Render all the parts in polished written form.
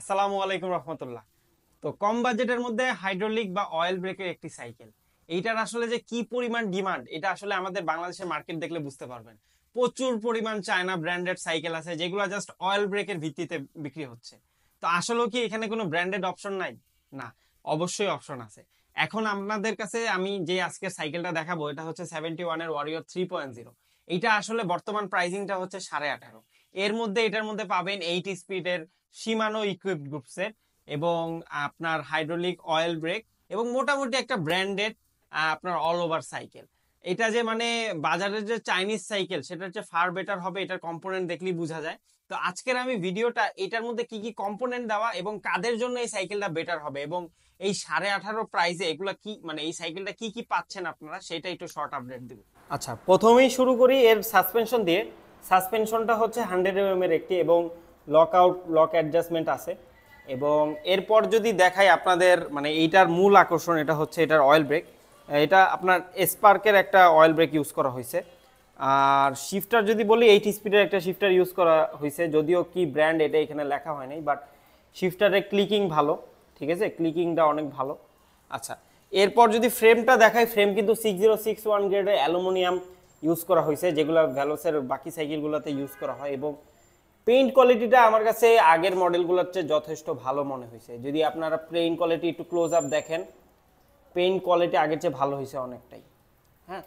আসসালামু আলাইকুম রহমতুল্লাহ। তো কম বাজেটের মধ্যে হাইড্রোলিক বা অয়েল ব্রেকের একটি সাইকেল, এইটার আসলে যে কি পরিমাণ ডিমান্ড, এটা আসলে আমাদের বাংলাদেশের মার্কেট দেখলে বুঝতে পারবেন। প্রচুর পরিমাণ চায়না ব্র্যান্ডেড সাইকেল আছে যেগুলো জাস্ট অয়েল ব্রেকের ভিত্তিতে বিক্রি হচ্ছে। তো আসলে কি এখানে কোনো ব্র্যান্ডেড অপশন নাই? না, অবশ্যই অপশন আছে। এখন আপনাদের কাছে আমি যে আজকের সাইকেলটা দেখাবো, এটা হচ্ছে 71 এর ওয়ারিয়র 3.0। এইটা আসলে বর্তমান প্রাইসিংটা হচ্ছে 18.5। এর মধ্যে এটার মধ্যে পাবেন 8 স্পিডের শিমানো ইকুইপড গ্রুপসের, এবং আপনার হাইড্রোলিক অয়েল ব্রেক, এবং মোটামুটি একটা ব্র্যান্ডেড আপনার অল ওভার সাইকেল। এটা যে মানে বাজারের যে চাইনিজ সাইকেল সেটা হচ্ছে ফার বেটার হবে, এটার কম্পোনেন্ট দেখলেই বোঝা যায়। তো আজকের আমি ভিডিওটা এটার মধ্যে কি কি কম্পোনেন্ট দেওয়া এবং কাদের জন্য এই সাইকেলটা বেটার হবে, এবং এই 18.5 প্রাইসে এগুলা কি, মানে এই সাইকেলটা কি কি পাচ্ছেন আপনারা, সেটা একটু শর্ট আপডেট দিব। আচ্ছা, প্রথমেই শুরু করি এর সাসপেনশন দিয়ে। সাসপেনশনটা হচ্ছে 100 mm এর একটি, এবং লক আউট লক অ্যাডজাস্টমেন্ট আছে। এবং এরপর যদি দেখাই আপনাদের, মানে এইটার মূল আকর্ষণ এটা হচ্ছে এটার অয়েল ব্রেক। এটা আপনার স্পার্কের একটা অয়েল ব্রেক ইউজ করা হয়েছে। আর শিফটার যদি বলি, 8 স্পিডের একটা শিফটার ইউজ করা হয়েছে, যদিও কি ব্র্যান্ড এটা এখানে লেখা হয়নি, বাট শিফটারের ক্লিকিং ভালো, ঠিক আছে, ক্লিকিংটা অনেক ভালো। আচ্ছা, এরপর যদি ফ্রেমটা দেখাই, ফ্রেম কিন্তু 6061 গ্রেডের অ্যালুমিনিয়াম ইউজ করা হয়েছে, যেগুলো ভ্যালোসের বাকি সাইকেলগুলোতে ইউজ করা হয়। এবং পেইন্ট কোয়ালিটিটা আমার কাছে আগের মডেলগুলোর চেয়ে যথেষ্ট ভালো মনে হয়েছে। যদি আপনারা পেইন্ট কোয়ালিটি একটু ক্লোজ আপ দেখেন, পেইন্ট কোয়ালিটি আগের চেয়ে ভালো হয়েছে অনেকটাই। হ্যাঁ,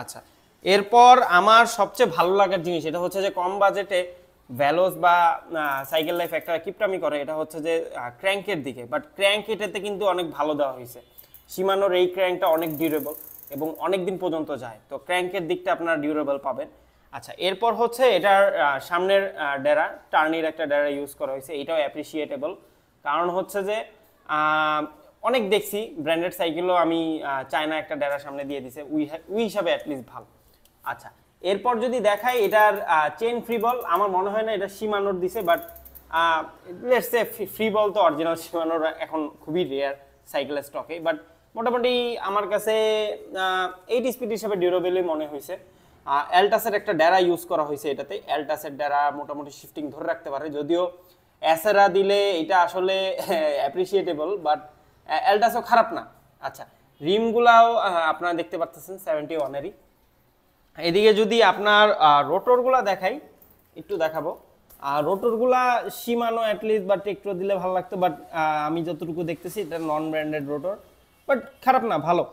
আচ্ছা, এরপর আমার সবচেয়ে ভালো লাগার জিনিস এটা হচ্ছে যে কম বাজেটে ভ্যালোস বা সাইকেল লাইফ একটা কিপটামি করে, এটা হচ্ছে যে ক্র্যাঙ্কের দিকে। বাট ক্র্যাঙ্ক এটাতে কিন্তু অনেক ভালো দেওয়া হয়েছে। শিমানোর এই ক্র্যাঙ্কটা অনেক ডিউরেবল এবং অনেক দিন পর্যন্ত যায়, তো ক্র্যাঙ্কের দিকটা আপনারা ডিউরেবল পাবেন। আচ্ছা, এরপর হচ্ছে এটার সামনের ডেরা, টার্নির একটা ডেরা ইউজ করা হয়েছে, এটাও অ্যাপ্রিসিয়েটেবল। কারণ হচ্ছে যে অনেক দেখছি ব্র্যান্ডেড সাইকেলও আমি চায়না একটা ডেরা সামনে দিয়ে দিছে, উই হিসাবে অ্যাটলিস্ট ভালো। আচ্ছা, এরপর যদি দেখাই এটার চেন ফ্রি বল, আমার মনে হয় না এটা শিমানোর দিছে, বাট লেটস সে ফ্রি বল তো অরিজিনাল শিমানোর এখন খুবই রেয়ার সাইকেলের স্টকে, বাট মোটামুটি আমার কাছে 8 স্পিড হিসাবে ডিউরেবলই মনে হয়েছে। অ্যালটাসের একটা ডেরা ইউজ করা হয়েছে এটাতে, অ্যালটাসের ডেরা মোটামুটি শিফটিং ধরে রাখতে পারে, যদিও অ্যাসেরা দিলে এটা আসলে অ্যাপ্রিসিয়েটেবল, বাট অ্যালটাসও খারাপ না। আচ্ছা, রিমগুলাও আপনারা দেখতে পাচ্ছেন 71-এরই। এদিকে যদি আপনার রোটরগুলা দেখাই, একটু দেখাবো। রোটরগুলা শিমানো অ্যাটলিস্ট, বাট একটু দিলে ভালো লাগতো, বাট আমি যতটুকু দেখতেছি এটা নন ব্র্যান্ডেড রোটর, বাট খারাপ না, ভালো।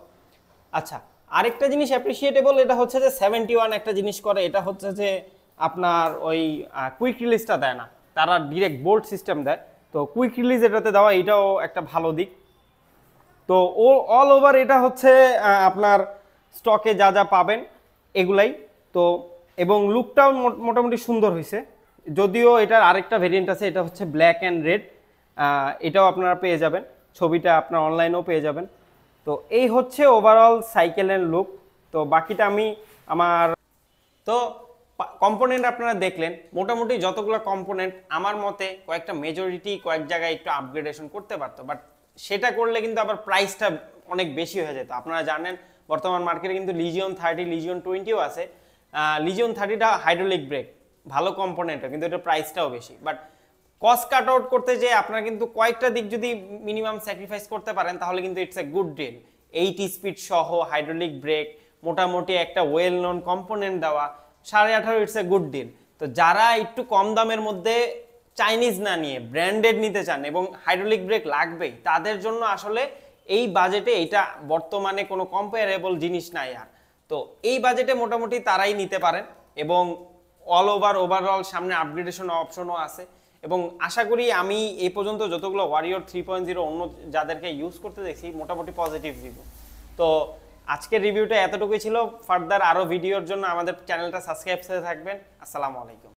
আচ্ছা, আরেকটা জিনিস অ্যাপ্রিসিয়েটেবল, এটা হচ্ছে যে 71 একটা জিনিস করে, এটা হচ্ছে যে আপনার ওই কুইক রিলিজটা দেয় না, তারা ডিরেক্ট বোল্ট সিস্টেম দেয়। তো কুইক রিলিজ এটাতে দেওয়া, এটাও একটা ভালো দিক। তো অল ওভার এটা হচ্ছে আপনার স্টকে যা যা পাবেন এগুলাই। তো এবং লুকটাও মোটামুটি সুন্দর হয়েছে, যদিও এটার আরেকটা ভেরিয়েন্ট আছে, এটা হচ্ছে ব্ল্যাক অ্যান্ড রেড, এটাও আপনারা পেয়ে যাবেন, ছবিটা আপনার অনলাইনেও পেয়ে যাবেন। তো এই হচ্ছে ওভারঅল সাইকেলের লুক। তো বাকিটা আমি আমার, তো কম্পোনেন্ট আপনারা দেখলেন, মোটামুটি যতগুলো কম্পোনেন্ট আমার মতে কয়েকটা মেজরিটি কয়েক জায়গায় একটু আপগ্রেডেশন করতে পারতো, বাট সেটা করলে কিন্তু আবার প্রাইসটা অনেক বেশি হয়ে যেত। আপনারা জানেন বর্তমান মার্কেটে কিন্তু লিজিয়ন 30, লিজিয়ন 20ও আছে। লিজিয়ন 30টা হাইড্রোলিক ব্রেক, ভালো কম্পোনেন্টও, কিন্তু এটার প্রাইসটাও বেশি। বাট কস্ট কাট আউট করতে যে আপনারা কিন্তু কয়েকটা দিক যদি মিনিমাম স্যাক্রিফাইস করতে পারেন, তাহলে কিন্তু it's a good deal. 8 speed সহ হাইড্রোলিক ব্রেক, মোটামুটি একটা ওয়েল নোন কম্পোনেন্ট দেওয়া, 18.5 ইটস এ গুড ডিল। তো যারা একটু কম দামের মধ্যে চাইনিজ না নিয়ে ব্র্যান্ডেড নিতে চান এবং হাইড্রোলিক ব্রেক লাগবেই, তাদের জন্য আসলে এই বাজেটে এটা বর্তমানে কোনো কম্পারেবল জিনিস নাই আর। তো এই বাজেটে মোটামুটি তারাই নিতে পারেন, এবং অল ওভার ওভারঅল সামনে আপগ্রেডেশন অপশনও আছে। এবং আশা করি আমি এই পর্যন্ত যতগুলো ওয়ারিয়র 3.0 অন্য যাদেরকে ইউজ করতে দেখছি, মোটামুটি পজিটিভ রিভিউ। তো আজকের রিভিউটা এতটুকুই ছিল। ফার্দার আরও ভিডিওর জন্য আমাদের চ্যানেলটা সাবস্ক্রাইব করে থাকবেন। আসসালামু আলাইকুম।